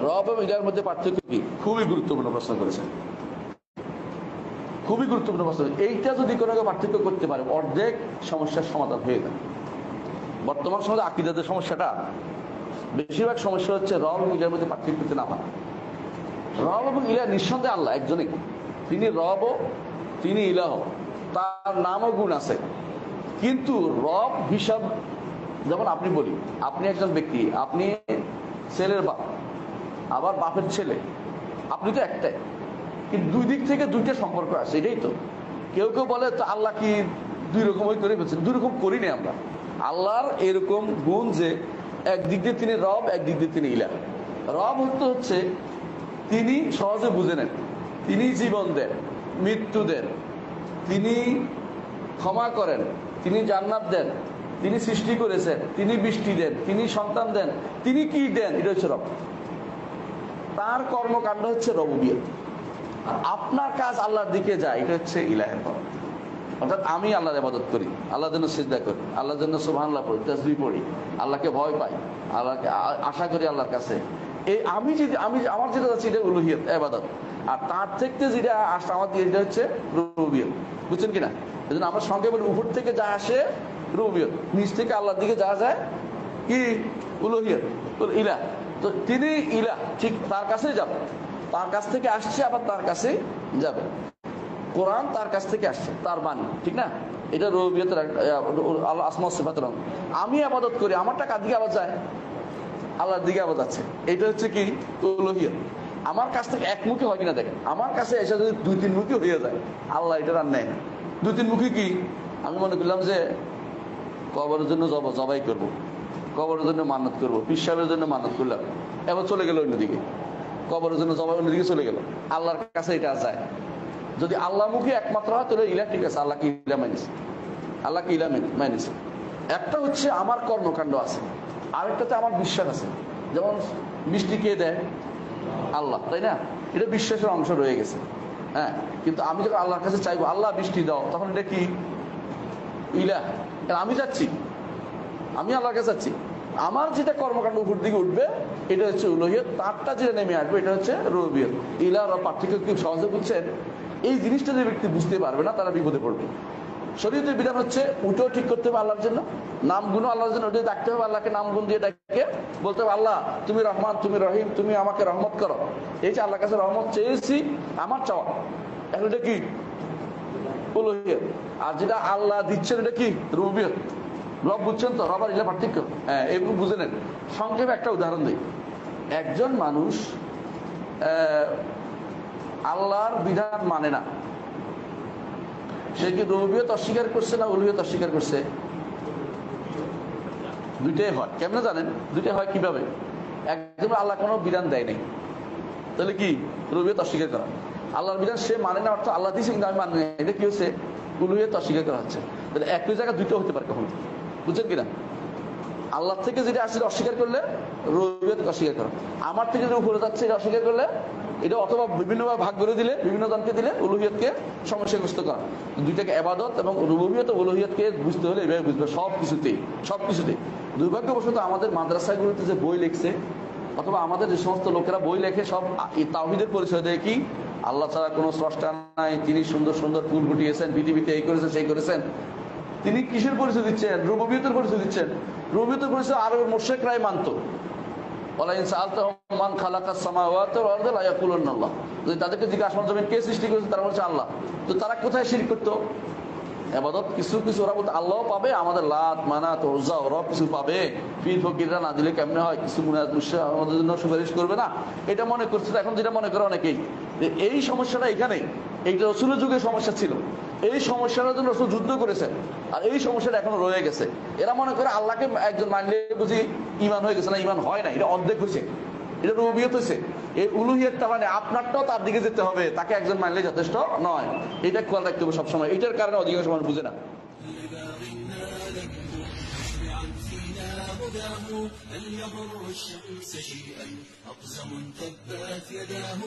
রব এবং ইলাহের মধ্যে পার্থক্য কি? খুবই গুরুত্বপূর্ণ প্রশ্ন করেছেন, খুবই গুরুত্বপূর্ণ প্রশ্ন। এইটা যদি কোনো পার্থক্য করতে পারে অর্ধেক সমস্যার সমাধান হয়ে যাবে। বর্তমান সমাজে আকীদাতের সমস্যাটা, বেশিরভাগ সমস্যা হচ্ছে রব এবং ইলাহের মধ্যে পার্থক্য করতে না পারা। রব এবং ইলাহ নিঃসন্দেহে আল্লাহ একজনই, তিনি রব, তিনি ইলাহ, তার নাম ও গুণ আছে। কিন্তু রব হিসাব, যেমন আপনি বলি, আপনি একজন ব্যক্তি, আপনি ছেলের বাপ, আবার বাপের ছেলে, আপনি তো একটাই, কিন্তু দুই দিক থেকে দুইটা সম্পর্ক আছে, এটাই তো। কেউ কেউ বলে তো আল্লাহ কি দুই রকম করে ফেলছেন। দুই রকম করিনি আমরা। আল্লাহর এরকম গুণ যে একদিক দিয়ে তিনি রব, একদিক দিয়ে তিনি ইলাহ। রব হচ্ছে তিনি সহজে বুঝে নেন, তিনি জীবন দেন, মৃত্যু দেন, তিনি ক্ষমা করেন, তিনি জান্নাত দেন, তিনি সৃষ্টি করেছেন, তিনি বৃষ্টি দেন, তিনি সন্তান দেন, তিনি কি দেন, এটা হচ্ছে রব। তার কর্মকাণ্ড হচ্ছে রবুবিয়ত। আপনার কাজ আল্লাহর দিকে যায়, এটা হচ্ছে ইলাহের পথ। অর্থাৎ আমি আল্লাহর ইবাদত করি, আল্লাহর জন্য সিজদা করি, আল্লাহর জন্য সুবহানাল্লাহ পড়ি, তাসবিহ পড়ি, আল্লাহকে ভয় পাই, আল্লাহকে আশা করি আল্লাহর কাছে। এই আমি আমার যেটা যাচ্ছে এটা উলুহিয়ত, ইবাদত। আর তার থেকে যেটা আসে আমার দিয়ে, এটা হচ্ছে রুবুবিয়ত। বুঝছেন কিনা? এই জন্য আমরা সঙ্গে বলি, উপর থেকে যা আসে রুবুবিয়ত, নিচ থেকে আল্লাহর দিকে যা যায় কি? উলুহিয়ত, ইলাহ। তো তিনি ইলাহ, ঠিক তার কাছেই যাবে, তার কাছ থেকে আসছে, আবার তার কাছে যাবে। কোরআন তার কাছ থেকে আসছে, তার বাণী, ঠিক না? এটা রুবুবিয়তের আল্লাহ আসমা সিফাতের অঙ্গ। আমি ইবাদত করি, আমারটা কার দিকে আবার যায়? আল্লাহর দিকে আবার যাচ্ছে। এটা হচ্ছে কি? উলুহিয়ত। আমার কাছ থেকে একমুখী হয় কিনা দেখেন। আমার কাছে এসে যদি দুই তিন মুখী হয়ে যায়, আল্লাহ এটা আর নেয় না। দুই তিন মুখী কি? আমি মনে করলাম যে কবরের জন্য জবাই করব, কবরের জন্য মানত করব, পীর সাহেবের জন্য মানত করলাম, এবার চলে গেল অন্যদিকে, কবরের জন্য জবাই অন্যদিকে চলে গেল। আল্লাহর কাছে এটা যায়। যদি আল্লাহমুখী একমাত্র হয় তাহলে ইলাহ ঠিক আছে, আল্লাহকে ইলাহ মানিয়েছে, আল্লাহকে ইলাহ মানিয়েছে। একটা হচ্ছে আমার কর্মকাণ্ড আছে, আরেকটাতে আমার বিশ্বাস আছে। যেমন মিষ্টি কে দেয়? আল্লাহ, তাই না? এটা বিশ্বাসের অংশ রয়ে গেছে। হ্যাঁ, কিন্তু আমি যখন আল্লাহর কাছে চাইবো আল্লাহ বৃষ্টি দাও, তখন এটা কি? ইলাহ। আমি যাচ্ছি, আমি আল্লাহর কাছে যাচ্ছি, আমার যেটা কর্মকাণ্ড উপর দিকে উঠবে এটা হচ্ছে উলুহিয়ত, তারটা যেটা নেমে আসবে এটা হচ্ছে রুবুবিয়ত। ইলাহ আর পার্থক্য কি সহজে বুঝছেন? এই জিনিসটা যে ব্যক্তি বুঝতে পারবে না, তারা বিপদে পড়বে। শরীয়তের বিধান হচ্ছে ওটাও ঠিক করতে হবে আল্লাহর জন্য, নাম গুণ আল্লাহর জন্য, ওটাই ডাকতে হবে, আল্লাহকে নাম গুণ দিয়ে ডাকে বলতে হবে আল্লাহ তুমি রহমান, তুমি রহিম, তুমি আমাকে রহমত করো। এই যে আল্লাহর কাছে রহমত চেয়েছি, আমার চাওয়া, এখন এটা কি? উলুহিয়ত। আর যেটা আল্লাহ দিচ্ছেন এটা কি? রুবুবিয়ত। রব বুঝছেন তো? রব আর ইলাহ পার্থক্য, হ্যাঁ, এগুলো বুঝে নেন। সংক্ষেপে একটা উদাহরণ দিই। একজন মানুষ আল্লাহর বিধান মানে না, সে কি রুবুবিয়ত অস্বীকার করছে না উলুহিয়ত অস্বীকার করছে? দুইটাই হয়। কেমনে জানেন? দুইটাই হয় কিভাবে? একদম আল্লাহ কোনো বিধান দেয় নাই, তাহলে কি? রুবুবিয়ত অস্বীকার করা। আল্লাহর বিধান সে মানে না, অর্থাৎ আল্লাহ দিয়েছে কিন্তু আমি মানি না, এটা কি হচ্ছে? উলুহিয়ত অস্বীকার করা হচ্ছে। তাহলে একই জায়গায় দুইটা হতে পারে কখন, বুঝছেন কিনা? আল্লাহ থেকে যেটা আসছে অস্বীকার করলে রুবুবিয়ত অস্বীকার করা, আমার থেকে যেটা উপরে যাচ্ছে এটা অস্বীকার করলে এটা, অথবা বিভিন্নভাবে ভাগ করে দিলে, বিভিন্ন জনকে দিলে উলুহিয়তকে সমস্যাগ্রস্ত করা। দুইটাকে ইবাদত এবং রুবুবিয়ত উলুহিয়তকে বুঝতে হলে এভাবে বুঝবে, সবকিছুতেই। দুর্ভাগ্যবশত আমাদের মাদ্রাসাগুলোতে যে বই লিখছে, অথবা আমাদের যে সমস্ত লোকেরা বই লেখে, সব তাওহীদের পরিচয় দেয় কি? আল্লাহ ছাড়া কোনো স্রষ্টা নাই, তিনি সুন্দর সুন্দর ফুল ফুটিয়েছেন, পৃথিবীতে এই করেছেন সেই করেছেন। তিনি কিসের পরিচয় দিচ্ছেন? রুবুবিয়তের পরিচয় দিচ্ছেন। রুবুবিয়তের পরিচয় আরো মুশরিকরাই মানতো। মান খালাকাস সামাওয়াতি ওয়াল আরদা লা ইয়াকুলুনা আল্লাহ। যদি তাদেরকে জিজ্ঞাসা আসমান জমিন কে সৃষ্টি করেছে, তারা বলছে আল্লাহ। তো তারা কোথায় শিরক করতো? ইবাদত কিছু ওরা বলতো আল্লাহও পাবে, আমাদের লাত মানাত উজ্জা ওরাও কিছু পাবে, পীর ফকিররা না দিলে কেমনে হয়, কিছু মুনাজাত মুশা আমাদের জন্য সুপারিশ করবে না, এটা মনে করছে। এখন যেটা মনে করে অনেকেই, এই সমস্যাটা এখানেই, এইটা রাসূলের যুগে সমস্যা ছিল, এই সমস্যাটার জন্য রাসূল যুদ্ধ করেছেন, আর এই সমস্যাটা এখনো রয়ে গেছে। এরা মনে করে আল্লাহকে একজন মানলে বুঝি ঈমান হয়ে গেছে, না, ঈমান হয় না, এটা অর্ধেক হয়েছে, এটা রুবুবিয়ত হয়েছে। এই উলুহিয়তটা মানে আপনারটাও তার দিকে যেতে হবে, তাকে একজন মানলে যথেষ্ট নয়। এটা খেয়াল রাখতে হবে সবসময়। এটার কারণে অধিকাংশ মানুষ বুঝে না। هل يضر الشمس شيئا أقزم تبت يداه